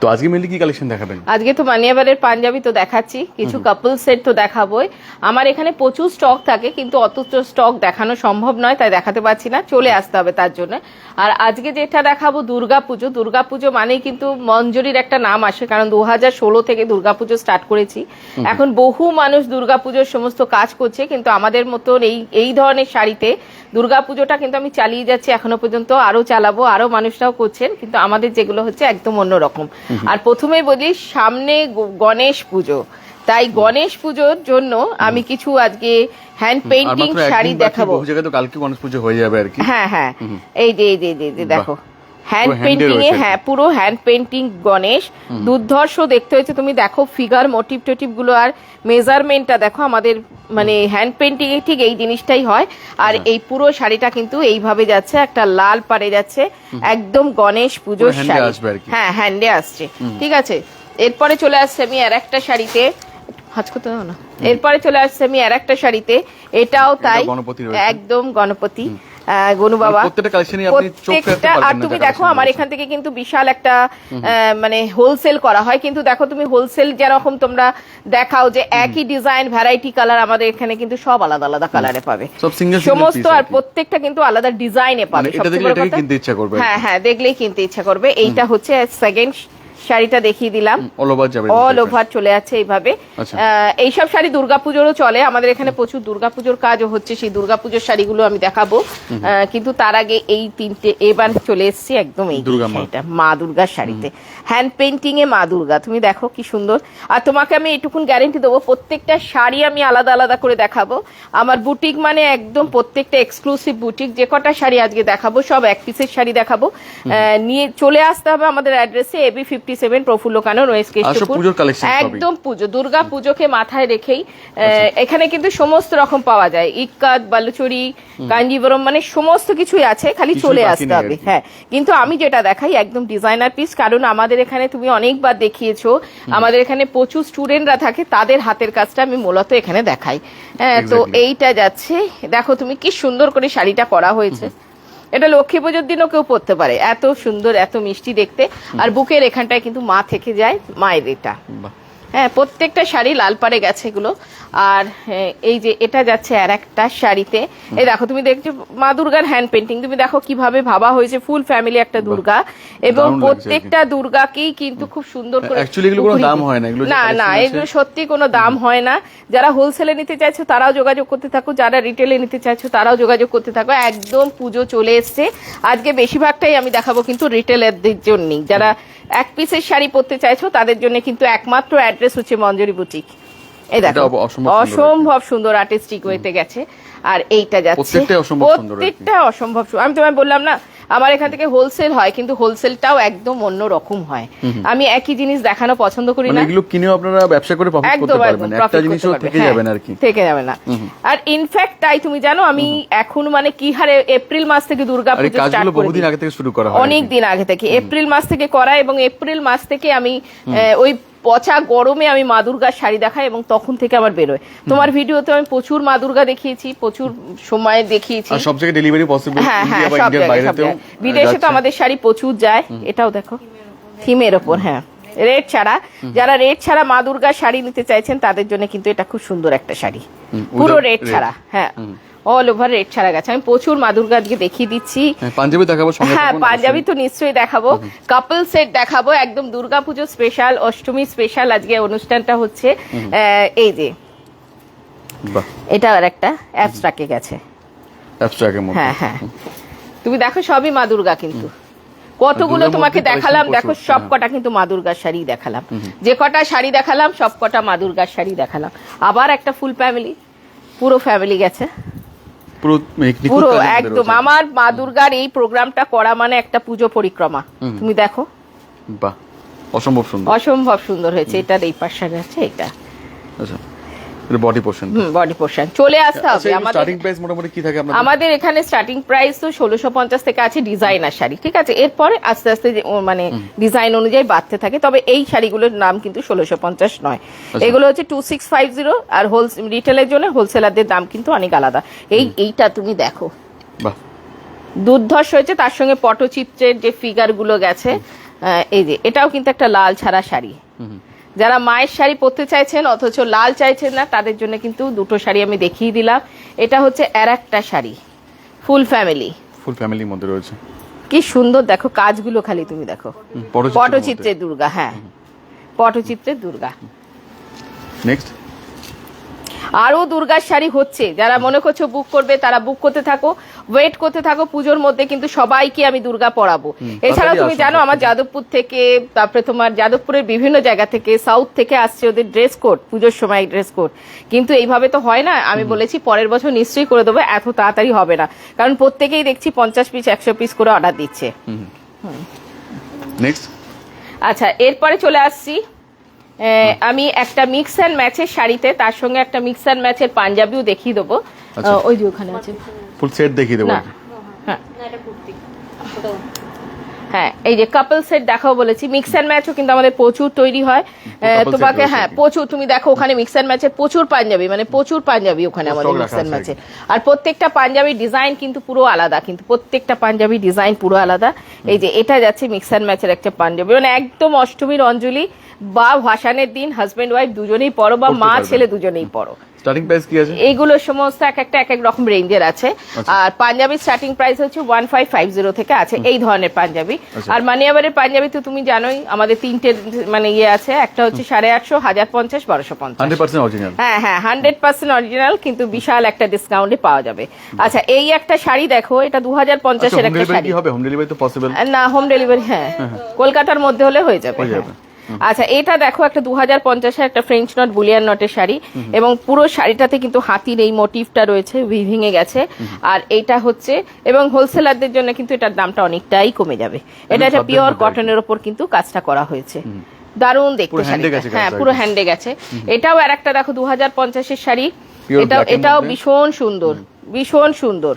তো আজকে মেনলি কি কালেকশন দেখাবেন? আজকে তো মানিয়াবারের পাঞ্জাবি তো দেখাচ্ছি, কিছু কাপল সেট তো দেখাবোই। আমার এখানে প্রচুর স্টক থাকে, কিন্তু অত স্টক দেখানো সম্ভব নয়, তাই দেখাতে পারছি না, চলে আসতে হবে তার জন্য। আর আজকে যেটা দেখাবো দুর্গাপুজো। দুর্গাপুজো মানেই কিন্তু মঞ্জুরির একটা নাম আসে, কারণ 2016 থেকে দুর্গাপুজো স্টার্ট করেছি। এখন বহু মানুষ দুর্গাপুজোর সমস্ত কাজ করছে, কিন্তু আমাদের মতন এই ধরনের শাড়িতে দুর্গাপুজোটা কিন্তু আমি চালিয়ে যাচ্ছি এখনো পর্যন্ত, আরো চালাবো, আরো মানুষরাও করছেন, কিন্তু আমাদের যেগুলো হচ্ছে একদম অন্যরকম। আর প্রথমেই বলি, সামনে গণেশ পুজো, তাই গণেশ পুজোর জন্য আমি কিছু আজকে হ্যান্ড পেইন্টিং শাড়ি দেখাবো। কালকে গণেশ পুজো হয়ে যাবে আর কি। হ্যাঁ হ্যাঁ, এই যে দেখো হ্যান্ড পেইন্টিং এ, হ্যাঁ পুরো হ্যান্ড পেইন্টিং গণেশ, দুর্ধর্ষ দেখতে হয়েছে। তুমি দেখো ফিগার মোটিভ টোটিভ গুলো আর মেজারমেন্টটা দেখো, আমাদের মানে হ্যান্ড পেইন্টিং এ ঠিক এই জিনিসটাই হয়। আর এই পুরো শাড়িটা কিন্তু এইভাবে যাচ্ছে, একটা লাল পাড়ে যাচ্ছে, একদম গণেশ পুজোর শাড়ি। হ্যাঁ হ্যান্ডে আসছে, ঠিক আছে। এরপরে চলে আসছে আমি আর একটা শাড়িতে, এরপরে চলে আসছে আমি আর একটা শাড়িতে, এটাও তাই, একদম গণপতি গনু বাবা প্রত্যেকটা। আর তুমি দেখো আমার এখান থেকে কিন্তু বিশাল একটা মানে হোলসেল করা হয়, কিন্তু দেখো তুমি হোলসেল যেরকম তোমরা দেখাও যে একই ডিজাইন ভ্যারাইটি কালার, আমাদের এখানে কিন্তু সব আলাদা আলাদা কালারে পাবে সমস্ত, আর প্রত্যেকটা কিন্তু আলাদা ডিজাইনে পাবে। হ্যাঁ হ্যাঁ, দেখলেই কিনতে ইচ্ছা করবে। এইটা হচ্ছে সেকেন্ড শাড়িটা দেখিয়ে দিলাম, অল ওভার চলে যাচ্ছে এইভাবে। এইসব শাড়ি দুর্গাপুজোরও চলে, আমাদের এখানে প্রচুর দুর্গাপুজোর কাজও হচ্ছে, সেই দুর্গাপুজোর শাড়িগুলো আমি দেখাবো। কিন্তু তার আগে এই তিনটে এবার চলে এসেছি একদম এই শাড়িটা, মা দুর্গার শাড়িতে, হ্যান্ড পেইন্টিং এ মা দুর্গা। তুমি দেখো কি সুন্দর। আর তোমাকে আমি এইটুকুন গ্যারেন্টি দেবো, প্রত্যেকটা শাড়ি আমি আলাদা আলাদা করে দেখাবো। আমার বুটিক মানে একদম প্রত্যেকটা এক্সক্লুসিভ বুটিক। যে কটা শাড়ি আজকে দেখাবো সব এক পিসের শাড়ি দেখাবো। নিয়ে চলে আসতে হবে আমাদের অ্যাড্রেসে, এবি 57 প্রফুল্ল কানন, ওয়েস্ট কেষ্টপুর। একদম পুজো, দুর্গা পুজোকে মাথায় রেখেই এখানে কিন্তু সমস্ত রকম পাওয়া যায়, ইক্কাত, বালুচরি, কাঞ্জিবরম, মানে সমস্ত কিছুই আছে, খালি চলে আসতে হবে। হ্যাঁ, কিন্তু আমি যেটা দেখাই একদম ডিজাইনার পিস, কারণ আমাদের এখানে তুমি অনেকবার দেখিয়েছো, আমাদের এখানে প্রচুর স্টুডেন্টরা থাকে, তাদের হাতের কাজটা আমি মূলত এখানে দেখাই। হ্যাঁ, তো এইটা যাচ্ছে, দেখো তুমি কি সুন্দর করে শাড়িটা করা হয়েছে। এটা লক্ষ্মী পুজোর দিনও কেউ পরতে পারে, এত সুন্দর, এত মিষ্টি দেখতে। আর বুকের এখানটায় কিন্তু মা থেকে যায়, মায়ের এটা। হ্যাঁ, প্রত্যেকটা শাড়ি লাল পাড়ে গেছে এগুলো। আর এই যে এটা যাচ্ছে আর একটা শাড়িতে, এই দেখো তুমি দেখছো মা দুর্গার হ্যান্ড পেইন্টিং, তুমি দেখো কিভাবে ভাবা হয়েছে, ফুল ফ্যামিলি একটা দুর্গা, এবং প্রত্যেকটা দুর্গাকেই কিন্তু খুব সুন্দর করে, না না এগুলো সত্যি কোনো দাম হয় না। যারা হোলসেলে নিতে চাইছো তারাও যোগাযোগ করতে থাকো, যারা রিটেলে নিতে চাইছো তারাও যোগাযোগ করতে থাকো। একদম পুজো চলে এসছে, আজকে বেশিরভাগটাই আমি দেখাবো কিন্তু রিটেলারদের জন্যই। যারা এক পিসের শাড়ি পরতে চাইছো তাদের জন্য কিন্তু একমাত্র অ্যাড্রেস হচ্ছে মঞ্জুরি বুটিক। এই দেখো অসম্ভব সুন্দর আর্টিস্টিক ওয়েতে গেছে। আর এইটা যাচ্ছে প্রত্যেকটা অসম্ভব, আমি তোমায় বললাম না আমার এখান থেকে হোলসেল হয়, কিন্তু হোলসেলটাও একদম অন্য রকম হয়। আমি একই জিনিস দেখানো পছন্দ করি না, এগুলো কিনেও আপনারা ব্যবসা করে প্রফিট করতে পারবেন, একটা জিনিসও থেকে যাবে না আর কি, থেকে যাবে না। আর ইনফ্যাক্ট তাই তুমি জানো আমি এখন মানে কি হারে এপ্রিল মাস থেকে দুর্গাপূজা স্টার্ট করি, বহুদিন আগে থেকে শুরু করা হয়, অনেক দিন আগে থেকে, এপ্রিল মাস থেকে করা, এবং এপ্রিল মাস থেকে আমি ওই পচা গরমে আমি মা দুর্গার শাড়ি দেখাই, এবং তখন থেকে আমার বেরোয়। তোমার ভিডিওতে আমি প্রচুর মা দুর্গা দেখিয়েছি, প্রচুর সময় দেখিয়েছি, সব জায়গায় ডেলিভারি পসিবল। হ্যাঁ হ্যাঁ, সব জায়গায়, বিদেশে তো আমাদের শাড়ি প্রচুর যায়। এটাও দেখো থিমের ওপর, হ্যাঁ রেড ছাড়া, যারা রেড ছাড়া মা দুর্গার শাড়ি নিতে চাইছেন তাদের জন্য কিন্তু এটা খুব সুন্দর একটা শাড়ি, পুরো রেড ছাড়া। হ্যাঁ, অল ওভার রেড ছাড়া গেছে। আমি প্রচুর মা দুর্গা আজকে দেখিয়ে দিচ্ছি। পাঞ্জাবি দেখাবো, হ্যাঁ পাঞ্জাবি তো নিশ্চয়ই দেখাবো, কাপল সেট দেখাবো, একদম দুর্গাপুজো স্পেশাল, অষ্টমী স্পেশাল আজকে অনুষ্ঠানটা হচ্ছে। এই যে এটা আর একটা অ্যাবস্ট্রাক্টে গেছে, হ্যাঁ হ্যাঁ, তুমি দেখো সবই মা দুর্গা, কিন্তু কতগুলো তোমাকে দেখালাম, দেখো সব কটা কিন্তু মা দুর্গার শাড়ি দেখালাম, যে কটা শাড়ি দেখালাম সব কটা মা দুর্গার শাড়ি দেখালাম। আবার একটা ফুল ফ্যামিলি, পুরো ফ্যামিলি গেছে, পুরো একদম। আমার মা দুর্গার এই প্রোগ্রামটা করা মানে একটা পুজো পরিক্রমা। তুমি দেখো বাহ, অসম্ভব সুন্দর, অসম্ভব সুন্দর হয়েছে। এটার এই পাশে আছে, এটা বডি পোরশন, বডি পোরশন চলে আসতে হবে। আমাদের স্টার্টিং প্রাইস মোটামুটি কি থাকে আপনাদের? আমাদের এখানে স্টার্টিং প্রাইস তো 1650 থেকে আছে ডিজাইনার শাড়ি, ঠিক আছে। এরপরে আস্তে আস্তে মানে ডিজাইন অনুযায়ী বাড়তে থাকে, তবে এই শাড়িগুলোর নাম কিন্তু 1650 নয়, এগুলো হচ্ছে 2650। আর রিটেলের জন্য হোলসেলারদের দাম কিন্তু অনেক আলাদা। এইটা তুমি দেখো, বাহ দুর্ধর্ষ হয়েছে, তার সঙ্গে পটচিত্রের যে ফিগার গুলো গেছে, এই যে এটাও কিন্তু একটা লাল ছাড়া শাড়ি, যারা মায়ের শাড়ি পরতে চাইছেন অথচ লাল চাইছেন না তাদের জন্য কিন্তু দুটো শাড়ি আমি দেখিয়ে দিলাম। এটা হচ্ছে আর একটা শাড়ি, ফুল ফ্যামিলির মধ্যে রয়েছে। কি সুন্দর দেখো কাজগুলো, খালি তুমি দেখো, পটচিত্রের দুর্গা। হ্যাঁ, পটচিত্রের দুর্গা। নেক্সট আরো দুর্গার শাড়ি হচ্ছে, যারা মনে করছো বুক করবে তারা বুক করতে থাকো, ওয়েট করতে থাকো। পুজোর মধ্যে কিন্তু সবাইকে আমি দুর্গা পরাবো। এছাড়াও তুমি জানো আমার যাদবপুর থেকে, তারপরে তোমার যাদবপুরের বিভিন্ন জায়গা থেকে, সাউথ থেকে আসছে ওদের ড্রেস কোড, পুজোর সময় ড্রেস কোড। কিন্তু এইভাবে তো হয় না, আমি বলেছি পরের বছর নিশ্চয়ই করে দেবো, এত তাড়াতাড়ি হবে না, কারণ প্রত্যেকেই দেখছি 50 পিস 100 পিস করে অর্ডার দিচ্ছে। নেক্সট আচ্ছা, এরপরে চলে আসছি আমি একটা মিক্স অ্যান্ড ম্যাচের শাড়িতে, তার সঙ্গে একটা মিক্স অ্যান্ড ম্যাচের পাঞ্জাবিও দেখিয়ে দেবো। ওই যে ওখানে আছে, ফুল সেট দেখিয়ে দেবো। হ্যাঁ, এই যে কাপল সেট দেখাও বলেছি। মিক্স অ্যান্ড ম্যাচও কিন্তু আমাদের প্রচুর তৈরি হয় তোমাকে। হ্যাঁ, প্রচুর, তুমি দেখো ওখানে মিক্স অ্যান্ড ম্যাচের প্রচুর পাঞ্জাবি, মানে প্রচুর পাঞ্জাবি ওখানে আমাদের মিক্স অ্যান্ড ম্যাচের। আর প্রত্যেকটা পাঞ্জাবির ডিজাইন কিন্তু পুরো আলাদা, কিন্তু প্রত্যেকটা পাঞ্জাবি ডিজাইন পুরো আলাদা। এই যে এটা যাচ্ছে মিক্স অ্যান্ড ম্যাচের একটা পাঞ্জাবি, মানে একদম অষ্টমীর অঞ্জলি বা ভাসানের দিন হাজবেন্ড ওয়াইফ দুজনেই পরো, বা মা ছেলে দুজনেই পরো। স্টার্টিং প্রাইস কি আছে? এইগুলো সমস্ত এক এক রকম রেঞ্জের আছে। আর পাঞ্জাবির স্টার্টিং প্রাইস হচ্ছে 1550 থেকে আছে এই ধরনের পাঞ্জাবি। আর মানিয়াবারের পাঞ্জাবি তো তুমি জানোই আমাদের তিনটে মানে ইয়ে আছে, একটা হচ্ছে 850, 1050, 1250। 100% অরিজিনাল। হ্যাঁ হ্যাঁ, 100% অরিজিনাল, কিন্তু বিশাল একটা ডিসকাউন্টে পাওয়া যাবে। আচ্ছা, এই একটা শাড়ি দেখো, এটা 2050 এর একটা শাড়ি। হবে হোম ডেলিভারি তো পসিবল না, হোম ডেলিভারি হ্যাঁ কলকাতার মধ্যে হলে হয়ে যাবে। আচ্ছা, এটা দেখো একটা 2050 একটা ফ্রেঞ্চ নট বুলিয়ান নটের শাড়ি, এবং পুরো শাড়িটাতে কিন্তু হাতির এই মোটিভটা রয়েছে, উইভিংয়ে গেছে। আর এইটা হচ্ছে, এবং হোলসেলারদের জন্য কিন্তু এটার দামটা অনেকটাই কমে যাবে। এটা একটা পিওর কটনের ওপর কিন্তু কাজটা করা হয়েছে, দারুণ দেখতে শাড়ি। হ্যাঁ, পুরো হ্যান্ডে গেছে। এটাও আর একটা দেখো 2050 শাড়ি, এটাও ভীষণ সুন্দর, ভীষণ সুন্দর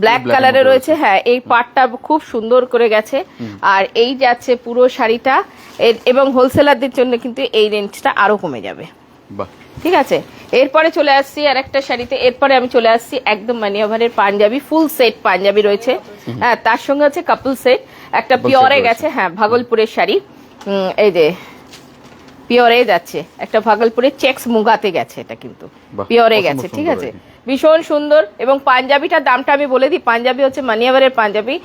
ব্ল্যাক কালারে রয়েছে। হ্যাঁ, এই পাটটা খুব সুন্দর করে গেছে। আর এই যাচ্ছে পুরো শাড়িটা, এবং হোলসেলারদের জন্য কিন্তু এই রেঞ্জটা আরো কমে যাবে। ঠিক আছে, এরপরে চলে আসছি আর একটা শাড়িতে। এরপরে আমি চলে আসছি একদম মানিয়াভারের পাঞ্জাবি, ফুল সেট পাঞ্জাবি রয়েছে। হ্যাঁ, তার সঙ্গে হচ্ছে কাপল সেট, একটা পিওরে গেছে। হ্যাঁ, ভাগলপুরের শাড়ি, এই যে পিওরে যাচ্ছে, একটা ভাগলপুরের চেক্স মুগাতে গেছে, এটা কিন্তু পিওরে গেছে। ঠিক আছে, ভীষণ সুন্দর। এবং পাঞ্জাবিটার দামটা আমি বলে দিই, পাঞ্জাবি হচ্ছে মানিয়াভারের পাঞ্জাবি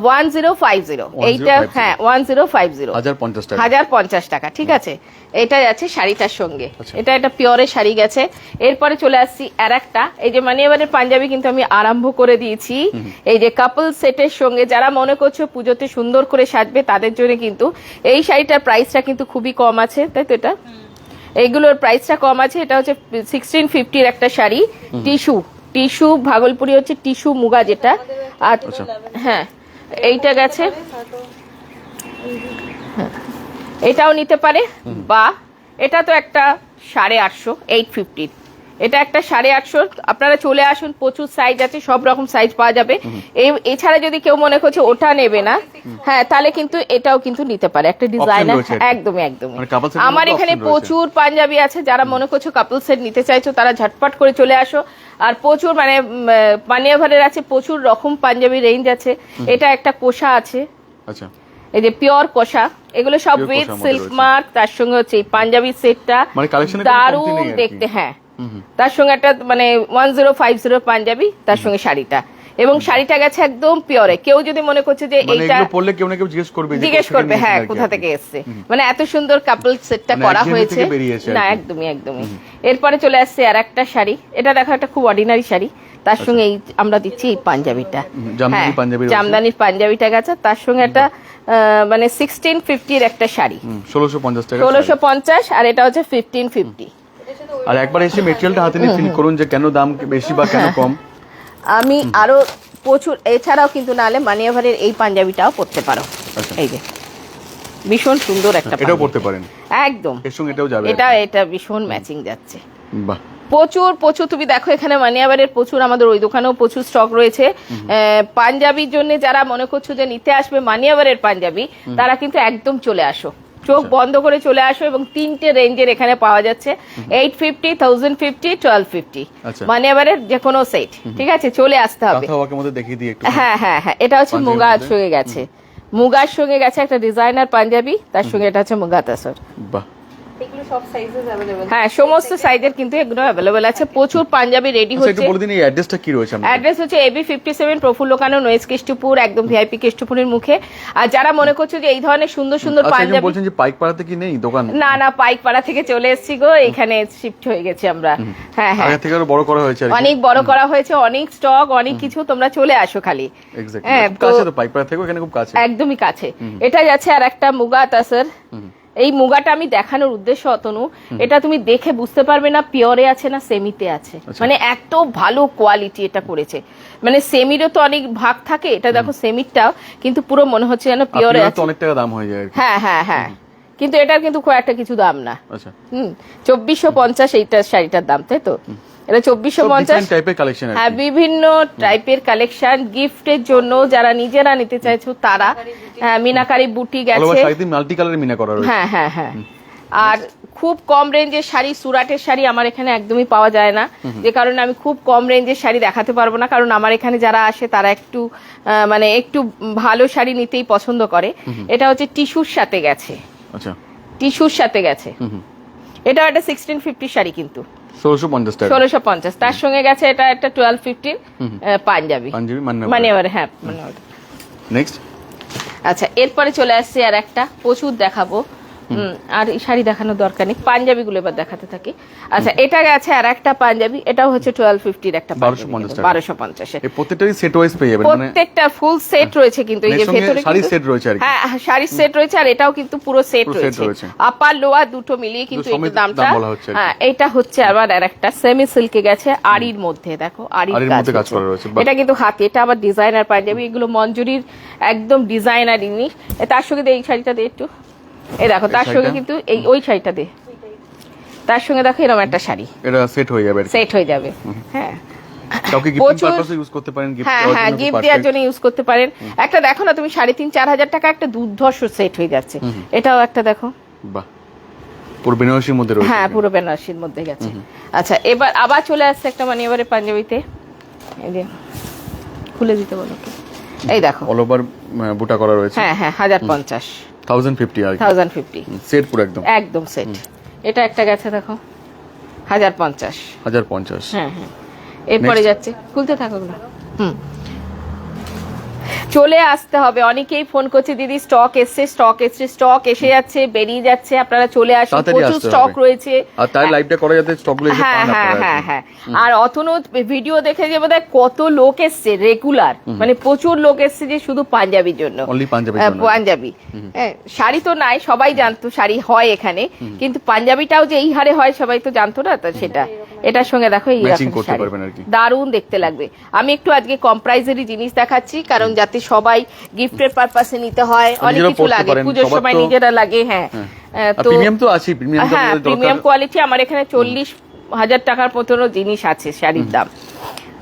1050, এইটা হ্যাঁ 1050, 1050 টাকা। ঠিক আছে, এটা যাচ্ছে শাড়িটার সঙ্গে। এটা একটা পিওরের শাড়ি গেছে। এরপরে চলে আসছি আর একটা, এই যে মানিয়াভারের পাঞ্জাবি কিন্তু আমি আরম্ভ করে দিয়েছি। এই যে কাপল সেটের সঙ্গে যারা মনে করছো পুজোতে সুন্দর করে সাজবে তাদের জন্য কিন্তু এই শাড়িটার প্রাইসটা কিন্তু খুবই কম আছে, তাই তো? এটা এইগুলোর প্রাইসটা কম আছে। এটা হচ্ছে 1650 একটা শাড়ি, টিস্যু ভাগলপুরি হচ্ছে টিস্যু মুগা যেটা। আর হ্যাঁ, এইটা গেছে, এটাও নিতে পারে। বা এটা তো একটা 850, 850, এটা একটা 850। আপনারা চলে আসুন, প্রচুর সাইজ আছে, সব রকম সাইজ পাওয়া যাবে। এছাড়া যদি কেউ মনে করছে ওটা নেবে না, হ্যাঁ, তাহলে কিন্তু এটাও কিন্তু নিতে পারে, একটা ডিজাইনার। একদমই একদমই। আমার এখানে প্রচুর পাঞ্জাবি আছে, যারা মনে করছো কাপল সেট নিতে চাইছো তারা ঝটপট করে চলে আসো। আর প্রচুর মানে মানিয়াভারের আছে প্রচুর রকম পাঞ্জাবি রেঞ্জ আছে। এটা একটা কোষা আছে, আচ্ছা, এই যে পিওর কোষা, এগুলো সব উইথ সিল্ক মার্ক। তার সঙ্গে হচ্ছে এই পাঞ্জাবি সেটটা দারুণ দেখতে। হ্যাঁ, তার সঙ্গে একটা মানে 1050 পাঞ্জাবি, তার সঙ্গে শাড়িটা, এবং শাড়িটা গেছে একদম পিওরে। কেউ যদি মনে করছে যে এইটা পরলে কেউ না কেউ জিজ্ঞেস করবে হ্যাঁ কোথা থেকে এসছে, মানে এত সুন্দর কাপল সেটটা করা হয়েছে না। একদমই একদমই। এরপরে চলে আসছে আর একটা শাড়ি, এটা দেখো একটা খুব অর্ডিনারি শাড়ি, তার সঙ্গে এই আমরা দিচ্ছি এই পাঞ্জাবিটা, জামদানির পাঞ্জাবিটা গেছে। তার সঙ্গে একটা মানে 1650 একটা শাড়ি, 1650 টাকা, 1650। আর এটা হচ্ছে 1550। আর একবার এসে মেটেরিয়ালটা হাতে নিয়ে ফিল করুন যে কেন দাম বেশি বা কেন কম। আমি আরো প্রচুর, এছাড়াও কিন্তু নালে মানিয়াভারের এই পাঞ্জাবিটাও পরতে পারো। এই যে ভীষণ সুন্দর একটা, এটাও পরতে পারেন একদম, এর সঙ্গে এটাও যাবে। এটা ভীষণ ম্যাচিং যাচ্ছে। বাহ, প্রচুর তুমি দেখো এখানে মানিয়াভারের প্রচুর, আমাদের ওই দোকানেও প্রচুর স্টক রয়েছে। পাঞ্জাবির জন্য যারা মনে করছো যে নিতে আসবে মানিয়াভারের পাঞ্জাবি, তারা কিন্তু একদম চলে আসো, চোখ বন্ধ করে চলে আসো। এবং তিনটে রেঞ্জের এখানে পাওয়া যাচ্ছে, 850, 1050, 1250, মানিয়াভারের যে কোনো সেট। ঠিক আছে, চলে আসতে হবে। দেখিয়ে দিই একটু। হ্যাঁ হ্যাঁ হ্যাঁ, এটা হচ্ছে মুগা ছুঁয়ে গেছে, মুগার সঙ্গে গেছে একটা ডিজাইনার পাঞ্জাবি, তার সঙ্গে এটা হচ্ছে মুগা তাসর। বাহ, এগুলো সব সাইজেস अवेलेबल। হ্যাঁ, সমস্ত সাইজের কিন্তু এগুলো অ্যাভেলেবেল আছে। প্রচুর পাঞ্জাবি রেডি আচ্ছা হচ্ছে। একটু বলে দিন এই অ্যাড্রেসটা কি রয়েছে আমাদের? অ্যাড্রেস হচ্ছে AB57 প্রফুল্ল কানন, ওয়েস্ট কেষ্টপুর, একদম ভিআইপি কেষ্টপুরের মুখে। আর যারা মনে করছো যে এই ধরনের সুন্দর সুন্দর আচ্ছা একজন পাঞ্জাবি, বলছেন যে পাইকপাড়াতে কি নেই দোকান? না না, পাইকপাড়া থেকে চলে এসেছি গো, এখানে শিফট হয়ে গেছি আমরা। হ্যাঁ হ্যাঁ, আগে থেকে আরো বড় করা হয়েছে আর কি। অনেক বড় করা হয়েছে, অনেক স্টক, অনেক কিছু, তোমরা চলে আসো খালি। এক্স্যাক্টলি, হ্যাঁ, খুব কাছে তো পাইকপাড়া থেকে এখানে খুব কাছে। একদমই কাছে। এটা যাচ্ছে আর একটা মুগা তাসর। এই মুগাটা আমি দেখানোর উদ্দেশ্য অতনু, এটা তুমি দেখে বুঝতে পারবে না পিওরে আছে না সেমিতে আছে, আচ্ছা। মানে এত ভালো কোয়ালিটি এটা করেছে। মানে সেমিরও তো অনেক ভাগ থাকে, এটা দেখো সেমিরটাও কিন্তু পুরো মনে হচ্ছে যেন পিওরে আপনারা তো আছে। অনেক টাকা দাম হয়ে যায় আর কি। হ্যাঁ হ্যাঁ হ্যাঁ, কিন্তু এটার কিন্তু খুব একটা কিছু দাম না। আচ্ছা, 2450 এইটার শাড়িটার দাম, তাই তো? এটা 2450 টাইপের কালেকশন আর হ্যাঁ, কি। বিভিন্ন টাইপের কালেকশন গিফটের জন্য যারা নিজেরা নিতে চাইছো তারা। মিনাকারি বুটিক অলওভার আছে। শাড়িতে মাল্টি কালারের মিনা করা রয়েছে। হ্যাঁ হ্যাঁ হ্যাঁ, আর খুব কম রেঞ্জের শাড়ি, সুরাটের শাড়ি আমার এখানে একদমই পাওয়া যায় না, যে কারণে আমি খুব কম রেঞ্জের শাড়ি দেখাতে পারবো না, কারণ আমার এখানে যারা আসে তারা একটু মানে একটু ভালো শাড়ি নিতেই পছন্দ করে। এটা হচ্ছে টিস্যুর সাথে গেছে, আচ্ছা, টিস্যুর সাথে গেছে। এটা একটা 1650 শাড়ি কিন্তু 1650 টাকা। 1650, তার সঙ্গে গেছে এটা একটা 1250 পাঞ্জাবি। পাঞ্জাবি মানে হ্যাঁ মানে। নেক্সট, আচ্ছা, এরপরে চলে আসছে আর একটা, প্রচুর দেখাবো। আর এই শাড়ি দেখানোর দরকার নেই, পাঞ্জাবি গুলো এবার দেখাতে থাকি। আচ্ছা, এটা গেছে আর একটা পাঞ্জাবি, এটাও হচ্ছে 1250 একটা 1250 টাকা। 1250 এই প্রত্যেকটারই সেট ওয়াইজ পেয়ে যাবেন, মানে প্রত্যেকটা ফুল সেট রয়েছে কিন্তু এই যে এর সঙ্গে ভেতরে শাড়ি কিন্তু- সেট রয়েছে আর কি। হ্যাঁ, শাড়ির সেট রয়েছে, আর এটাও কিন্তু পুরো সেট পুরো set রয়েছে, রয়েছে। আপার লোয়ার দুটো মিলিয়ে কিন্তু দুটো এই সমেত দামটা। দাম বলা হচ্ছে আর কি। হ্যাঁ, এটা হচ্ছে আবার আর একটা সেমি সিল্কে গেছে, আড়ির মধ্যে দেখো, আড়ির আড়ির মধ্যে কাজ হচ্ছে। করা রয়েছে, বাহ। এটা কিন্তু হাতে, এটা আবার ডিজাইনার পাঞ্জাবি, এগুলো মঞ্জুরির একদম ডিজাইনার জিনিস। তার সঙ্গে দিয়ে এই শাড়িটা দিয়ে একটু, এই দেখো তার শাড়িটা? সঙ্গে কিন্তু এই ওই শাড়িটা দে, তার সঙ্গে দেখো এরকম একটা শাড়ি এটা সেট হয়ে যাবে আর কি। সেট হয়ে যাবে। হ্যাঁ কাউকে গিফট প্রচুর- পারপাসে ইউজ করতে পারেন, গিফট হ্যাঁ হ্যাঁ, গিফট দেওয়ার জন্য ইউজ করতে পারেন। একটা দেখো না তুমি, 3500-4000 টাকা একটা দুর্ধর্ষ সেট হয়ে যাচ্ছে। এটাও একটা দেখো, বাহ, পুরো বেনারসির মধ্যে রয়েছে। হ্যাঁ পুরো বেনারসির মধ্যে গেছে। আচ্ছা, এবার আবার চলে আসছে একটা, মানে এবারে পাঞ্জাবিতে, এই যে খুলে দিতে বলো কি, এই দেখো, অল ওভার বুটা করা রয়েছে। হ্যাঁ হ্যাঁ, 1050 1050 আর কি, 1050 সেট পুরো একদম একদম সেট। এটা একটা গেছে দেখো 1050। 1050। হ্যাঁ হ্যাঁ, এরপরে Next. যাচ্ছে, খুলতে থাকো না। চলে আসতে হবে, অনেকেই ফোন করছে দিদি স্টক এসছে, স্টক এসছে, স্টক এসে যাচ্ছে, বেরিয়ে যাচ্ছে, আপনারা চলে আসুন, তাড়াতাড়ি প্রচুর আসতে স্টক হবে। রয়েছে। আর তাই লাইভটা করা যাতে স্টকগুলো এসে হ্যাঁ পান হ্যাঁ আপনারা। হ্যাঁ হ্যাঁ, আর অতনু ভিডিও দেখে যে বোধহয় কত লোক এসছে রেগুলার, মানে প্রচুর লোক এসছে যে শুধু পাঞ্জাবির জন্য, Only পাঞ্জাবির জন্য। পাঞ্জাবি। হ্যাঁ, শাড়ি তো নাই, সবাই জানতো শাড়ি হয় এখানে, কিন্তু পাঞ্জাবিটাও যে এই হারে হয় সবাই তো জানতো না, তো সেটা এটার সঙ্গে দেখো এই Matching রকম করতে শাড়ি পারবেন আর কি। দারুণ দেখতে লাগবে। আমি একটু আজকে কম প্রাইজেরই জিনিস দেখাচ্ছি, কারণ যাতে সবাই গিফটের পারপাসে নিতে হয়, অনেক নিজেরাও কিছু পড়তে লাগে পারেন, পুজোর সবার সময় তো- নিজেরা লাগে। হ্যাঁ, আর প্রিমিয়াম তো আছে, প্রিমিয়াম তো হ্যাঁ, আপনাদের প্রিমিয়াম দরকার। কোয়ালিটি আমার এখানে 40,000 টাকার মতনও জিনিস আছে শাড়ির দাম।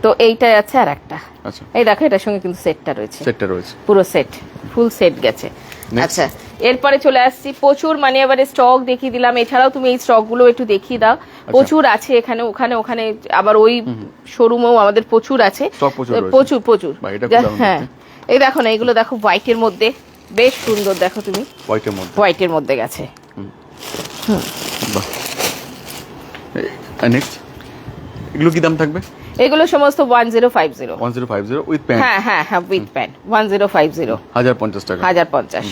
তো এইটা আছে আর একটা, আচ্ছা, এই দেখো এটার সঙ্গে কিন্তু সেটটা রয়েছে, সেটটা রয়েছে। পুরো সেট, ফুল সেট গেছে। Next. আচ্ছা, এরপরে চলে আসছি, প্রচুর মানে এবারে স্টক দেখিয়ে দিলাম, এছাড়াও তুমি এই স্টক গুলো একটু দেখিয়ে দাও। প্রচুর আছে এখানে, ওখানে ওখানে আবার ওই শোরুমেও আমাদের প্রচুর আছে, Stock প্রচুর রয়েছে। প্রচুর প্রচুর। বাহ, এটা খুব দারুণ হ্যাঁ, দেখতে। এই দেখো না, এগুলো দেখো হোয়াইটের মধ্যে, বেশ সুন্দর, দেখো তুমি হোয়াইটের মধ্যে, হোয়াইটের মধ্যে গেছে। বাহ। নেক্সট, এগুলো কি দাম থাকবে? এগুলো সমস্ত 1050। 1050 উইথ প্যান্ট, হ্যাঁ হ্যাঁ হ্যাঁ, উইথ প্যান্ট 1050। 1050 টাকা। 1050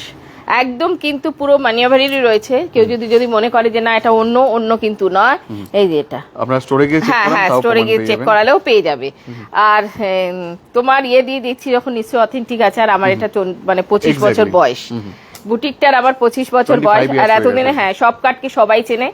একদম কিন্তু পুরো মানিয়াভারিরই রয়েছে। কেউ যদি মনে করে যে না এটা অন্য অন্য, কিন্তু নয়, এই যে এটা। আপনার স্টোরে গিয়ে চেক হ্যাঁ করান, হ্যাঁ, তাও স্টোরে প্রমাণ গিয়ে পেয়ে চেক যাবেন। করালেও পেয়ে যাবে। আর তোমার ইয়ে দিয়ে দিচ্ছি যখন, নিশ্চয়ই অথেন্টিক আছে। আর আমার এটা মানে 25 বছর Exactly. বয়স, বুটিকটার আবার 25 বছর 25 বয়স। years আর হয়ে এতদিনে গেছে। হ্যাঁ, সব কাটকে সবাই চেনে,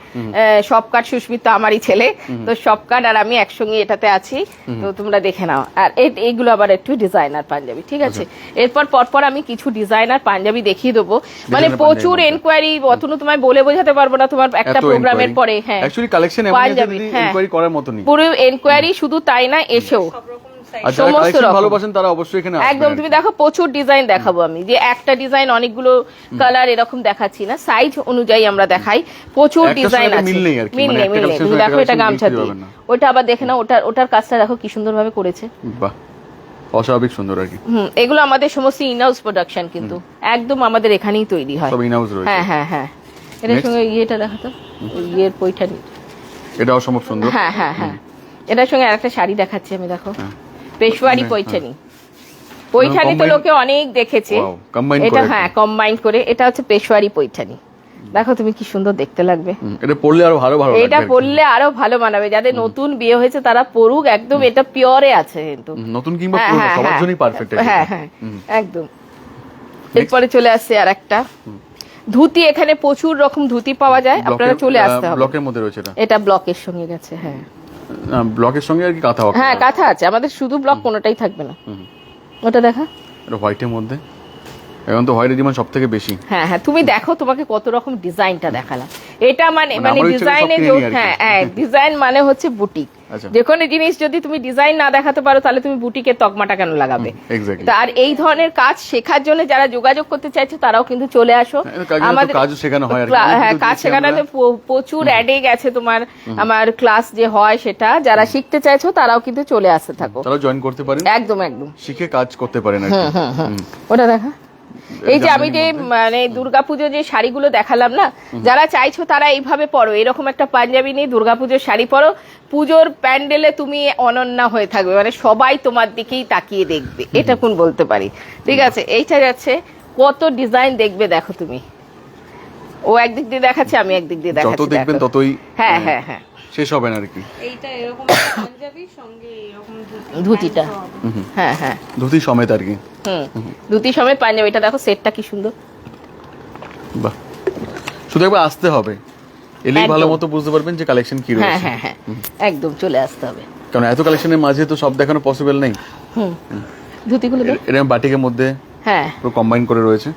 সব কাট সুস্মিতা আমারই ছেলে, তো সব কাট আর আমি একসঙ্গে এটাতে আছি, তো তোমরা দেখে নাও। আর এইগুলো আবার একটু ডিজাইনার পাঞ্জাবি, ঠিক আছে? এরপর পরপর আমি কিছু ডিজাইনার পাঞ্জাবি দেখিয়ে দেবো, মানে Designer প্রচুর পাঞ্জাবি। এনকোয়ারি, অতনু তোমায় বলে বোঝাতে পারবো না তোমার একটা এত প্রোগ্রামের inquiry। পরে। হ্যাঁ, Actually collection এমন আছে পাঞ্জাবি, যদি হ্যাঁ। inquiry করার মতো নেই। পুরো এনকোয়ারি, শুধু তাই না, এসেও সব রকম সাইজ। আর যারা সমস্ত collection রকম। ভালোবাসেন তারা অবশ্যই এখানে আসবেন একদম, আর তুমি কি। দেখো প্রচুর ডিজাইন দেখাবো আমি, যে একটা ডিজাইন অনেকগুলো কালার এরকম দেখাচ্ছি না, সাইজ অনুযায়ী আমরা দেখাই, প্রচুর একটার ডিজাইন সঙ্গে আছে, মিল নেই আর কি, মিল মানে নেই, একটা মিল নেই। collection তুমি সঙ্গে দেখো একটা এটা collection গামছা মিলতে দিয়ে, পারবেন না। ওটা আবার দেখে নাও, ওটার কাজটা দেখো কি সুন্দর ভাবে করেছে। বাহ, অস্বাভাবিক সুন্দর আর কি। এগুলো আমাদের সমস্ত ইনহাউস প্রোডাকশন, কিন্তু একদম আমাদের এখানেই তৈরি হয়। সব ইনহাউস রয়েছে। হ্যাঁ হ্যাঁ হ্যাঁ। এটার Next? সঙ্গে ইয়েটা দেখাতো, ইয়ের পৈঠানি। এটা অসম্ভব সুন্দর। হ্যাঁ হ্যাঁ হ্যাঁ। এটার সঙ্গে আরেকটা শাড়ি দেখাচ্ছি আমি, দেখো পেশওয়ারি পৈঠানি। পৈঠানি তো লোকে অনেক দেখেছে, Wow, combine এটা করে হ্যাঁ কম্বাইন করে। এটা হচ্ছে পেশওয়ারি পৈঠানি। দেখো তুমি কি সুন্দর দেখতে লাগবে। এটা পরলে আরো ভালো লাগবে এটা আর কি। পরলে আরো ভালো মানাবে, যাদের নতুন বিয়ে হয়েছে তারা পরুক, একদম এটা পিওরে আছে কিন্তু। নতুন কিংবা হ্যাঁ, পুরনো হ্যাঁ, সবার হ্যাঁ। জন্যই পারফেক্ট। হ্যাঁ হ্যাঁ একদম। এরপরে চলে আসছে আর একটা ধুতি। এখানে প্রচুর রকম ধুতি পাওয়া যায়, আপনারা চলে আসতে হবে। ব্লকের মধ্যে রয়েছে এটা। এটা ব্লকের সঙ্গে গেছে, হ্যাঁ ব্লকের সঙ্গে আর কি কাঁথা হবে। হ্যাঁ কাঁথা আছে আমাদের, শুধু ব্লক কোনোটাই থাকবে না। ওটা দেখা, এটা হোয়াইটের মধ্যে, এখন তো হোয়াইটের ডিমান্ড সবথেকে বেশি। হ্যাঁ হ্যাঁ তুমি দেখো, তোমাকে কত রকম ডিজাইনটা দেখালাম। এটা মানে মানে আমারও ইচ্ছে ডিজাইনে, সব কিনে নিই আর কি। হ্যাঁ হ্যাঁ ডিজাইন মানে হচ্ছে বুটিক। আচ্ছা। যে কোনো জিনিস যদি তুমি ডিজাইন না দেখাতে পারো তাহলে তুমি বুটিকের তকমাটা কেন লাগাবে। এক্স্যাক্টলি। আর এই ধরনের কাজ শেখার জন্য যারা যোগাযোগ করতে চাইছো তারাও কিন্তু চলে আসো। কাজও শেখানো হয় আর কি। হ্যাঁ কাজ শেখানোতে প্রচুর অ্যাডে গেছে তোমার। আমার ক্লাস যে হয় সেটা, যারা শিখতে চাইছো তারাও কিন্তু চলে আসতে থাকো, তারাও জয়েন করতে পারেন, একদম একদম শিখে কাজ করতে পারেন আর কি। ওটা দেখা। এই যে আমি যে মানে দুর্গাপুজো যে শাড়িগুলো দেখালাম না, যারা চাইছো তারা এইভাবে পরো, এরকম একটা পাঞ্জাবি নিয়ে দুর্গাপুজোর শাড়ি পরো, পুজোর প্যান্ডেলে তুমি অনন্যা হয়ে থাকবে, মানে সবাই তোমার দিকেই তাকিয়ে দেখবে, এটা কোন বলতে পারি। ঠিক আছে, এইটা যাচ্ছে কত ডিজাইন দেখবে দেখো তুমি। ও একদিক দিয়ে দেখাচ্ছে, আমি একদিক দিয়ে যত দেখাচ্ছি, দেখবেন দেখো। ততই হ্যাঁ হ্যাঁ হ্যাঁ শেষ হবে না আর কি। এইটা এরকম একটা পাঞ্জাবির সঙ্গে এরকম ধুতিটা, pants হবে। হ্যাঁ হ্যাঁ ধুতি সমেত আর কি। ধুতি সমেত পাঞ্জাবিটা দেখো, সেটটা কি সুন্দর। বাহ, শুধু একবার আসতে হবে, এলেই একদম। ভালো মতো বুঝতে পারবেন যে কালেকশন কি হ্যাঁ রয়েছে। হ্যাঁ হ্যাঁ একদম চলে আসতে হবে। কারণ এত কালেকশনের মাঝে তো সব দেখানো পসিবল নেই। ধুতিগুলো দেখ। এরকম বাটিকের মধ্যে হ্যাঁ পুরো কম্বাইন করে রয়েছে।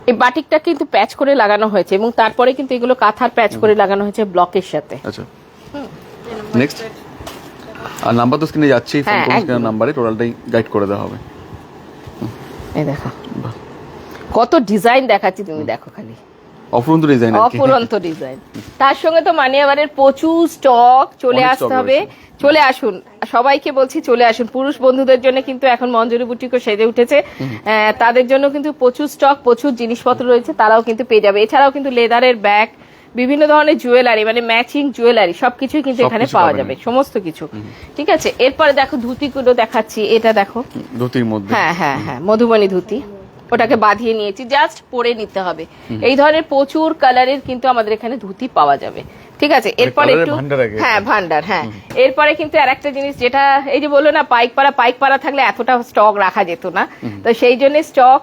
এই বাটিকটা কিন্তু প্যাচ করে লাগানো হয়েছে, এবং তারপরে কিন্তু এগুলো কাঁথার প্যাচ করে লাগানো হয়েছে ব্লকের সাথে। আচ্ছা, নেক্সট। আর নাম্বার তো স্ক্রিনে যাচ্ছেই, ফোন হ্যাঁ, করুন একদম। স্ক্রিনের নাম্বারে, টোটালটাই গাইড করে দেওয়া হবে। এই দেখো কত ডিজাইন দেখাচ্ছি, তুমি দেখো খালি অফুরন্ত ডিজাইন আর কি। অপুরন্ত ডিজাইন। তার সঙ্গে তো মানে এবারের প্রচুর স্টক, চলে অনেক আসতে stock হবে। রয়েছে। চলে আসুন, সবাইকে বলছি চলে আসুন। পুরুষ বন্ধুদের জন্য কিন্তু এখন মঞ্জুরি বুটিকও সেজে উঠেছে, তাদের জন্য কিন্তু প্রচুর স্টক, প্রচুর জিনিসপত্র রয়েছে, তারাও কিন্তু পেয়ে যাবে। এছাড়াও কিন্তু লেদারের ব্যাগ, বিভিন্ন ধরনের জুয়েলারি, মানে ম্যাচিং জুয়েলারি সবকিছুই কিন্তু এখানে সবকিছু পাওয়া পাবেন। যাবে, সমস্ত কিছু। ঠিক আছে, এরপরে দেখো ধুতিগুলো দেখাচ্ছি। এটা দেখো, ধুতির মধ্যে হ্যাঁ হ্যাঁ হ্যাঁ মধুবনী ধুতি, ওটাকে বাঁধিয়ে নিয়েছি, জাস্ট পরে নিতে হবে। এই ধরনের প্রচুর কালারের কিন্তু আমাদের এখানে ধুতি পাওয়া যাবে। ঠিক আছে, এরপরে colour এর একটু ভান্ডার আগে। হ্যাঁ ভান্ডার, হ্যাঁ। এরপরে কিন্তু আর একটা জিনিস, যেটা এই যে বললো না পাইকপাড়া থাকলে এতটা স্টক রাখা যেত না, তো সেই জন্য স্টক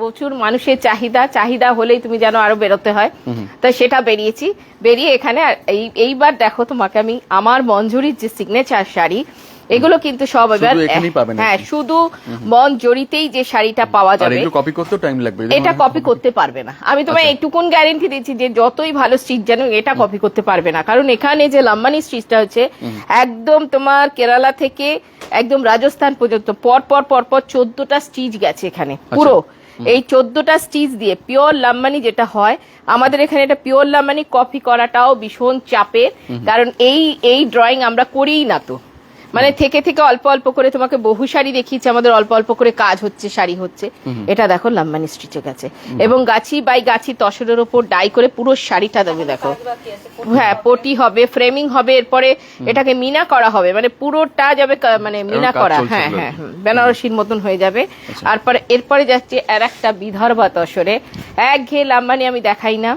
প্রচুর, মানুষের চাহিদা হলেই তুমি জানো আরো বেরোতে হয়, তো সেটা বেরিয়ে এখানে। আর এইবার দেখো তোমাকে আমি আমার মঞ্জুরির যে সিগনেচার শাড়ি, এগুলো কিন্তু সব এবার শুধু এখানেই পাবেন হ্যাঁ, আর কি। শুধু মঞ্জুরিতেই যে শাড়িটা পাওয়া আর যাবে, এগুলো কপি করতেও টাইম লাগবে। এটা কপি করতে পারবে না। আমি তোমায় আচ্ছা। এইটুকুন গ্যারেন্টি দিচ্ছি যে যতই ভালো স্টিচ জানো, এটা কপি করতে পারবে না। কারণ এখানে যে লাম্বানি স্টিচটা হচ্ছে, একদম তোমার কেরালা থেকে একদম রাজস্থান পর্যন্ত পর 14টা স্টিচ গেছে এখানে পুরো। এই 14টা স্টিচ দিয়ে পিওর লাম্বানি যেটা হয় আমাদের এখানে, এটা পিওর লাম্বানি কপি করাটাও ভীষণ চাপের, কারণ এই ড্রয়িং আমরা করিই না তো। মানে থেকে অল্প অল্প করে তোমাকে বহু শাড়ি দেখিয়েছে, আমাদের অল্প অল্প করে কাজ হচ্ছে, শাড়ি হচ্ছে। এটা দেখো লাম্বানি স্টিচে গেছে, এবং গাছি বাই গাছি তসরের ওপর ডাই করে পুরো শাড়িটা দেবে দেখো। হ্যাঁ, পটি হবে, ফ্রেমিং হবে, এরপরে এটাকে মিনা করা হবে, মানে পুরোটা যাবে মানে মিনা কাজ করা। চলছে হ্যাঁ এগুলো। হ্যাঁ এরপরে মতন হয়ে যাবে। এরপরে যাচ্ছে আর একটা বিদর্ভা তসরে, একঘেয়ে লাম্বানি আমি দেখাই না,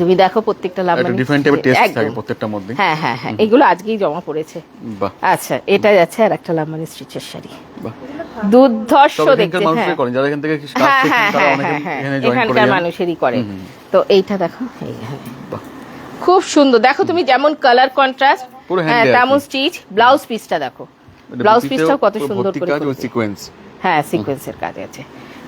তুমি দেখো প্রত্যেকটা একটা লাম্বানি ডিফারেন্ট টাইপের টেস্ট একদম। থাকে প্রত্যেকটার মধ্যে। হ্যাঁ হ্যাঁ হ্যাঁ এগুলো আজকেই জমা পড়েছে। বাহ আচ্ছা, এটা যাচ্ছে আর একটা লাম্বানি স্টিচের শাড়ি, বাহ। দুর্ধর্ষ তবে দেখতে। এখানকার মানুষরাই হ্যাঁ করেন, যারা এখান থেকে কাজ হ্যাঁ শেখেন হ্যাঁ তারা হ্যাঁ অনেকে হ্যাঁ এখানে জয়েন করে এখানকার যান। মানুষেরই করে। তো এইটা দেখো, বাহ। খুব সুন্দর। দেখো তুমি যেমন কালার কন্ট্রাস্ট, পুরো hand হ্যাঁ দিয়ে আর তেমন কি। স্টিচ। ব্লাউজ পিসটা দেখো, এটা ব্লাউজ বুটিতেও পিসটাও কত পুরো সুন্দর ভর্তি করে কাজ ও করেছে। সিকোয়েন্স। হ্যাঁ সিকোয়েন্সের কাজ আছে।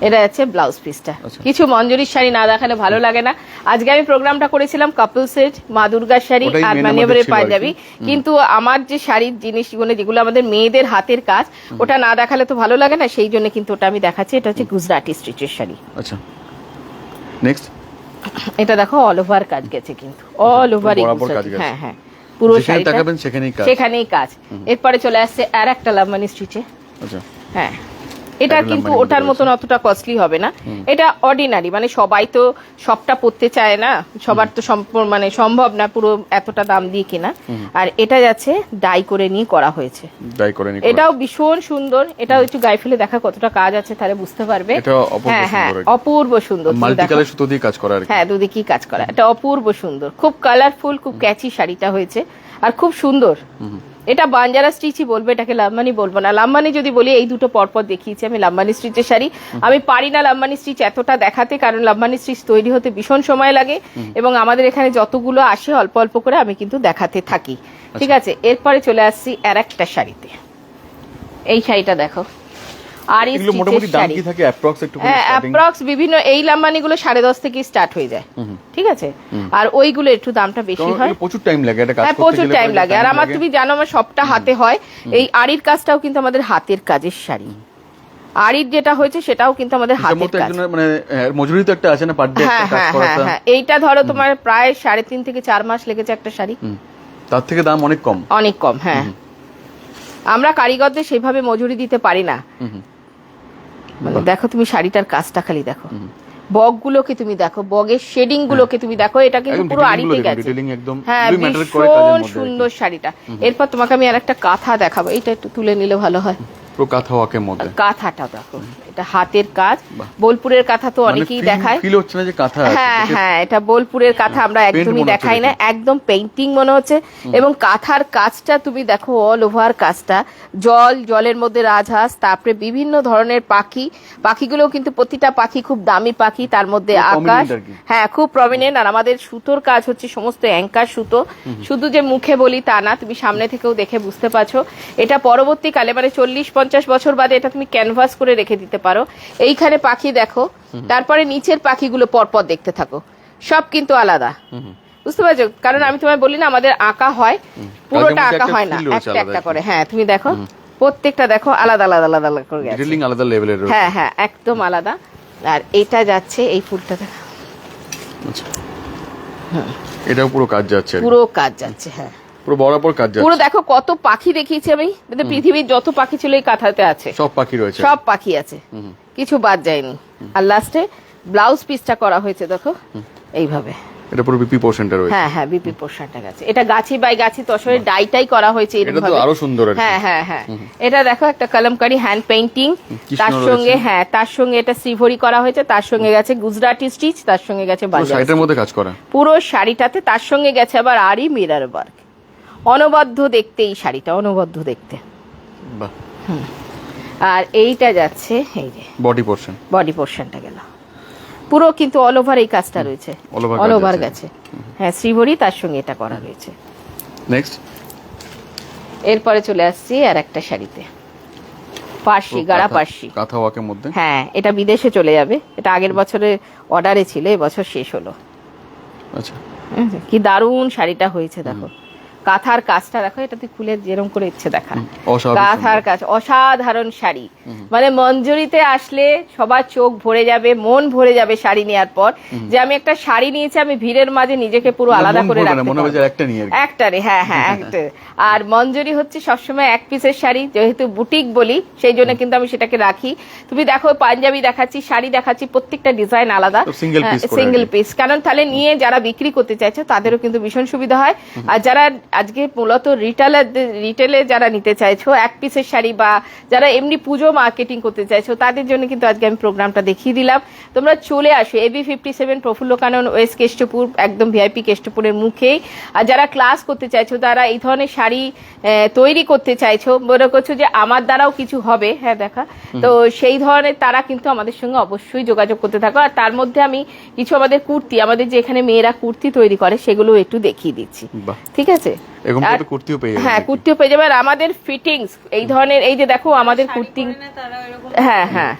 এটা আছে ব্লাউজ পিসটা। আচ্ছা। কিছু মঞ্জুরির শাড়ি না দেখালে ভালো লাগে না। আজকে আমি প্রোগ্রামটা করেছিলাম কাপল সেট, মা দুর্গার শাড়ি ওটাই আর main মানিয়াবারের আমাদের ছিল আর কি। পাঞ্জাবি, কিন্তু আমার যে শাড়ির জিনিসগুলো যেগুলো আমাদের মেয়েদের হাতের কাজ, ওটা না দেখালে তো ভালো লাগে না, সেই জন্য কিন্তু ওটা আমি দেখাচ্ছি। এটা হচ্ছে গুজরাটি স্টিচের শাড়ি। আচ্ছা, নেক্সট। এটা দেখো অল ওভার কাজ গেছে, কিন্তু অল ওভার বরাবর কাজ গেছে। হ্যাঁ হ্যাঁ পুরো যেখানে শাড়িটা তাকাবেন সেখানেই কাজ। সেখানেই কাজ। এরপরে চলে আসছে আর একটা লাম্বানি স্টিচে, আচ্ছা হ্যাঁ, এটা একটা কিন্তু লাম্বানি ওটার মধ্যে মতন অতটা কস্টলি হবে না। এটা অর্ডিনারি, মানে সবাই তো সবটা পড়তে চায় না, সবার তো মানে সম্ভব না পুরো এতটা দাম দিয়ে কেনা। আর এটা যাচ্ছে ডাই করে নিয়ে করা হয়েছে, ডাই করে নিয়ে এটাও ভীষণ সুন্দর। এটাও একটু গায়ে ফেলে দেখা কতটা কাজ আছে তাহলে বুঝতে পারবে। এটা অপূর্ব হ্যাঁ হ্যাঁ, সুন্দর, অপূর্ব সুন্দর। তুমি মাল্টি দেখো। কালার সুতো দিয়ে কাজ করা আর কি। হ্যাঁ, দুদিকেই কাজ করা, এটা অপূর্ব সুন্দর, খুব কালারফুল, খুব ক্যাচি শাড়িটা হয়েছে আর খুব সুন্দর। এটা বাঞ্জারা স্টিচই বলবো, এটাকে লাম্বানি বলবো না। লাম্বানি যদি বলি, এই দুটো পরপর দেখিয়েছি আমি লাম্বানি স্টিচের শাড়ি। আমি পারি না লাম্বানি স্টিচ এতটা দেখাতে, কারণ লাম্বানি স্টিচ তৈরি হতে ভীষণ সময় লাগে এবং আমাদের এখানে যতগুলো আসে অল্প অল্প করে আমি কিন্তু দেখাতে থাকি। ঠিক আছে, এরপরে চলে আসছি আর একটা শাড়িতে। এই শাড়িটা দেখো, আর এই এগুলো মোটামুটি স্টিচের দাম শাড়ি। কি থাকে অ্যাপ্রক্স একটু হ্যাঁ, অ্যাপ্রক্স বিভিন্ন এই লাম্বানি গুলো 10.5 থেকে স্টার্ট হয়ে যায়। ঠিক আছে, আর ওইগুলো একটু দামটা বেশি হয়। প্রচুর টাইম লাগে এটা কাজ হ্যাঁ, করতে প্রচুর গেলে টাইম লাগে। আর আমার তুমি জানো আমার সবটা হাতে হয়। এই আড়ির কাজটাও কিন্তু আমাদের হাতের কাজের শাড়ি। আড়ির যেটা হয়েছে সেটাও কিন্তু আমাদের হাতের কাজ। মানে মজুরি তো একটা আছে না, পার ডে হ্যাঁ একটা কাজ হ্যাঁ করাটা। হ্যাঁ, এইটা ধরো তোমার প্রায় 3.5 থেকে 4 মাস লেগেছে একটা শাড়ি। তার থেকে দাম অনেক কম। অনেক কম, হ্যাঁ। আমরা কারিগরদের সেভাবে মজুরি দিতে পারি না। মানে দেখো তুমি শাড়িটার কাজটা খালি দেখো, বগ গুলোকে তুমি দেখো, বগের শেডিং গুলোকে তুমি দেখো, এটা কিন্তু পুরো আড়িতে গেছে। হ্যাঁ, ভীষণ সুন্দর শাড়িটা। এরপর তোমাকে আমি আরেকটা কাঁথা দেখাবো, এটা একটু তুলে নিলে ভালো হয়। পুরো কাঁথা ওয়ার্কের মধ্যে কাঁথাটা দেখো, এটা হাতের কাজ। বোলপুরের কাঁথা তো অনেকেই দেখায়, ফিল হচ্ছে না যে কাঁথা আছে। হ্যাঁ হ্যাঁ, এটা বোলপুরের কাঁথা আমরা একদমই দেখাই না, একদম পেইন্টিং মনে হচ্ছে। এবং কাঁথার কাজটা তুমি দেখো, অল ওভার কাজটা, জলের মধ্যে রাজহাঁস, তারপরে বিভিন্ন ধরনের পাখি, পাখিগুলো কিন্তু প্রতিটা পাখি খুব দামি পাখি, তার মধ্যে আকাশ। হ্যাঁ, খুব প্রমিনেন্ট। আর আমাদের সুতোর কাজ হচ্ছে সমস্ত অ্যাঙ্কার সুতো, শুধু যে মুখে বলি তা না, তুমি সামনে থেকেও দেখে বুঝতে পারছো। এটা পরবর্তীকালে মানে 40-50 বছর বাদে এটা তুমি ক্যানভাস করে রেখে দিতে পারো। এইখানে পাখি দেখো, তারপরে নিচের পাখিগুলো পরপর দেখতে থাকো, সব কিন্তু আলাদা, বুঝতে পারছো? কারণ আমি তোমায় বলি না, আমাদের আঁকা হয়, পুরোটা আঁকা হয় না, একটা একটা করে। হ্যাঁ, তুমি দেখো প্রত্যেকটা দেখো আলাদা আলাদা আলাদা আলাদা করে গেছে, ডিটেইলিং আলাদা লেভেলের রয়েছে। হ্যাঁ হ্যাঁ, একদম আলাদা। আর এটা যাচ্ছে, এই ফুলটা দেখো, আচ্ছা, এটাও পুরো কাজ যাচ্ছে, পুরো কাজ যাচ্ছে। হ্যাঁ, পুরো বরাবর কাজ যাচ্ছে। পুরো দেখো কত পাখি দেখিয়েছি আমি, পৃথিবীর যত পাখি ছিল এই কাঁথাতে আছে, সব পাখি রয়েছে, সব পাখি আছে, কিছু বাদ যায়নি। আর লাস্টে ব্লাউজ পিসটা করা হয়েছে দেখো এইভাবে, এটা পুরো বিপি পোর্শনটা রয়েছে। হ্যাঁ হ্যাঁ, বিপি পোর্শনটা গেছে। এটা গাছি বাই গাছি তসরের ডাইটাই করা হয়েছে এরকম এটা তো ভাবে, আরো সুন্দর আর কি। হ্যাঁ হ্যাঁ হ্যাঁ। এটা দেখো একটা কলমকারি হ্যান্ড পেইন্টিং, তার সঙ্গে হ্যাঁ, তার সঙ্গে এটা শ্রীভরি করা হয়েছে, তার সঙ্গে গেছে গুজরাটি স্টিচ, তার সঙ্গে গেছে বাঞ্জারা শাড়িটার মধ্যে কাজ করা, পুরো শাড়িটাতে। তার সঙ্গে গেছে আবার আরই মিরর ওয়ার্ক। অনবদ্য দেখতে এই শাড়িটা, অনবদ্য দেখতে। বাহ। আর এইটা যাচ্ছে এই যে বডি পোর্শন, বডি পোর্শনটা গেল পুরো, কিন্তু অল ওভার এই কাজটা রয়েছে, অল ওভার গেছে। হ্যাঁ, শ্রীভরি, তার সঙ্গে এটা করা রয়েছে। নেক্সট এরপরে চলে আসছি আর একটা শাড়িতে, পার্সি, গাড়া পার্সি, কাঁথা ওয়ার্কের মধ্যে। হ্যাঁ, এটা বিদেশে চলে যাবে, এটা আগের বছরের অর্ডারে ছিল, এবছর শেষ হলো। আচ্ছা, কি দারুণ শাড়িটা হয়েছে দেখো, কাঁথার কাজটা দেখো, এটা তুই খুলে যেরকম করে ইচ্ছে দেখা, কাঁথার কাজ অসাধারণ শাড়ি। মানে মঞ্জুরিতে আসলে সবার চোখ ভরে যাবে, মন ভরে যাবে শাড়ি নেওয়ার পর, যে আমি একটা শাড়ি নিয়েছি, আমি ভিড়ের মাঝে নিজেকে পুরো আলাদা করে রাখতে পারবো। একটারে, হ্যাঁ হ্যাঁ, একটা। আর মঞ্জুরি হচ্ছে সবসময় এক পিসের শাড়ি, যেহেতু বুটিক বলি সেই জন্য কিন্তু আমি সেটাকে রাখি। তুমি দেখো পাঞ্জাবি দেখাচ্ছি, শাড়ি দেখাচ্ছি, প্রত্যেকটা ডিজাইন আলাদা, সিঙ্গেল পিস। কারণ তাহলে নিয়ে যারা বিক্রি করতে চাইছে তাদেরও কিন্তু ভীষণ সুবিধা হয়। আর যারা আজকে মূলত রিটেলে যারা নিতে চাইছো এক পিসের শাড়ি, বা যারা এমনি পুজো মার্কেটিং করতে চাইছো, তাদের জন্য কিন্তু আজকে আমি প্রোগ্রামটা দেখিয়ে দিলাম। তোমরা চলে আসো AB 57 প্রফুল্ল কানন ওয়েস্ট কেষ্টপুর, একদম ভিআইপি কেষ্টপুরের মুখেই। আর যারা ক্লাস করতে চাইছো, তারা এই ধরনের শাড়ি তৈরি করতে চাইছো, মনে করছো যে আমার দ্বারাও কিছু হবে, হ্যাঁ দেখা, তো সেই ধরনের তারা কিন্তু আমাদের সঙ্গে অবশ্যই যোগাযোগ করতে থাকো। আর তার মধ্যে আমি কিছু আমাদের কুর্তি, আমাদের যে এখানে মেয়েরা কুর্তি তৈরি করে, সেগুলো একটু দেখিয়ে দিচ্ছি, ঠিক আছে? হ্যাঁ, কুর্তিও পেয়ে যাবে। আর আমাদের ফিটিংস এই ধরনের, এই যে দেখো আমাদের কুর্তি, হ্যাঁ হ্যাঁ,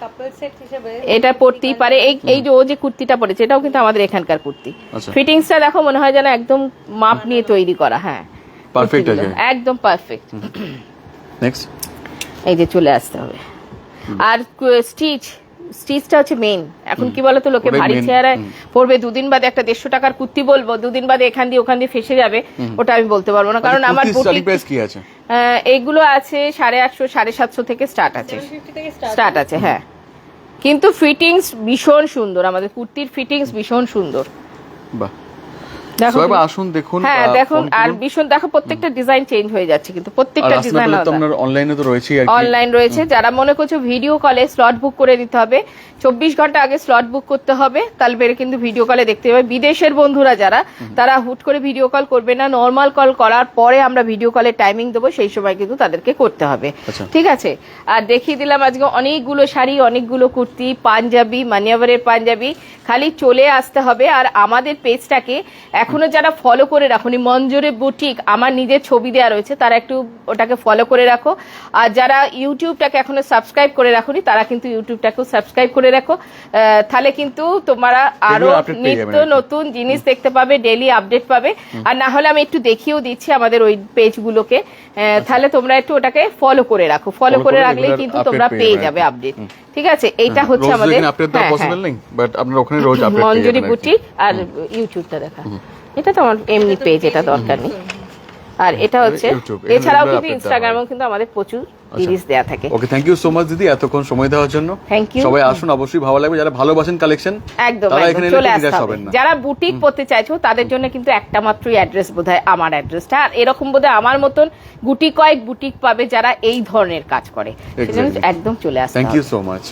এটা পরতেই পারে। এই যে ও যে কুর্তিটা পরেছে, এটাও কিন্তু আমাদের এখানকার কুর্তি। ফিটিংসটা দেখো, মনে হয় যেন একদম মাপ নিয়ে তৈরি করা, হ্যাঁ, পারফেক্ট, একদম পারফেক্ট। নেক্সট এই যে চলে আসতে হবে। আর স্টিচ স্টিচটা হচ্ছে মেন। এখন কি বলতো, লোকে ওটাই ভারী main, চেহারায় পরবে, দুদিন বাদে একটা 150 টাকার কুর্তি বলবো, দুদিন বাদে এখান দিয়ে ওখান দিয়ে ফেসে যাবে, ওটা আমি বলতে পারবো না, কারণ আমার স্টার্টিং প্রাইস কি আছে? এইগুলো আছে 850 750 থেকে স্টার্ট আছে, 750 থেকে স্টার্ট আছে হ্যাঁ। কিন্তু ফিটিংস ভীষণ সুন্দর, আমাদের কুর্তির ফিটিংস ভীষণ সুন্দর। বাহ, দেখো সবাই তুমি। আসুন দেখুন, হ্যাঁ দেখুন, ফোন আর করুন। ভীষণ দেখো প্রত্যেকটা ডিজাইন চেঞ্জ হয়ে যাচ্ছে, কিন্তু প্রত্যেকটা আর ডিজাইন আসলে তো আপনার অনলাইনে তো রয়েছেই আর কি। অনলাইন রয়েছে। যারা মনে করছো ভিডিও কলে স্লট বুক করে নিতে হবে, 24 ঘন্টা আগে স্লট বুক করতে হবে, তাহলে বেরে কিন্তু ভিডিও কলে দেখতে পাবে। বিদেশের বন্ধুরা যারা, তারা হুট করে ভিডিও কল করবে না, নর্মাল কল করার পরে আমরা ভিডিও কলে টাইমিং দেবো, সেই সময় কিন্তু তাদেরকে করতে হবে। আচ্ছা। ঠিক আছে, আর দেখিয়ে দিলাম আজকে অনেকগুলো শাড়ি, অনেকগুলো কুর্তি, পাঞ্জাবি, মানিয়াভারের পাঞ্জাবি, খালি চলে আসতে হবে। আর আমাদের পেজটাকে এখনো যারা ফলো করে রাখুনি, মঞ্জুরি বুটিক আমার নিজের ছবি দেওয়া রয়েছে, তারা একটু ওটাকে ফলো করে রাখো। আর যারা ইউটিউবটাকে এখনো সাবস্ক্রাইব করে রাখুনি, তারা কিন্তু ইউটিউবটাকেও সাবস্ক্রাইব করে রাখো, তাহলে কিন্তু তোমরা আরো Daily update পেয়ে যাবে নিত্য আর কি। নতুন জিনিস দেখতে পাবে, ডেইলি আপডেট পাবে। আর না হলে আমি একটু দেখিয়েও দিচ্ছি আমাদের ওই পেজগুলোকে, তাহলে তোমরা একটু ওটাকে ফলো করে রাখো, ফলো Follow করে করে রাখলেই regular কিন্তু update তোমরা পেয়ে পেয়ে যাবে যাবে আর কি। আপডেট। ঠিক আছে, এইটা হচ্ছে রোজ আমাদের এখানে আপডেট দেওয়া পসিবল নেই, বাট আপনারা ওখানে রোজ আপডেট পেয়ে মঞ্জুরি যাবেন আর কি। বুটিক আর ইউটিউবটা দেখা, এটা তো আমার এমনি পেজ, এটা দরকার নেই। আর এটা হচ্ছে YouTube, এখানে এছাড়াও regular কিন্তু update ইনস্টাগ্রামেও দেওয়া হয়। কিন্তু আমাদের প্রচুর সিরিজ দেয়া থাকে। ওকে, থ্যাংক ইউ সো মাচ দিদি এতক্ষণ সময় দেওয়ার জন্য। Thank you. সবাই আসুন, অবশ্যই ভালো লাগবে। যারা ভালোবাসেন কালেকশন, একদম তারা একদম এখানে চলে এলে আসতে নিরাশ হবে। হবেন না। যারা বুটিক পড়তে চাইছো তাদের জন্য কিন্তু একটা মাত্রই অ্যাড্রেস বোধহয় আমার অ্যাড্রেসটা, আর এরকম বোধহয় আমার মতন কয়েক বুটিক পাবে যারা এই ধরনের কাজ করে, সেজন্য Exactly. একদম চলে আসতে থ্যাংক হবে। You so much.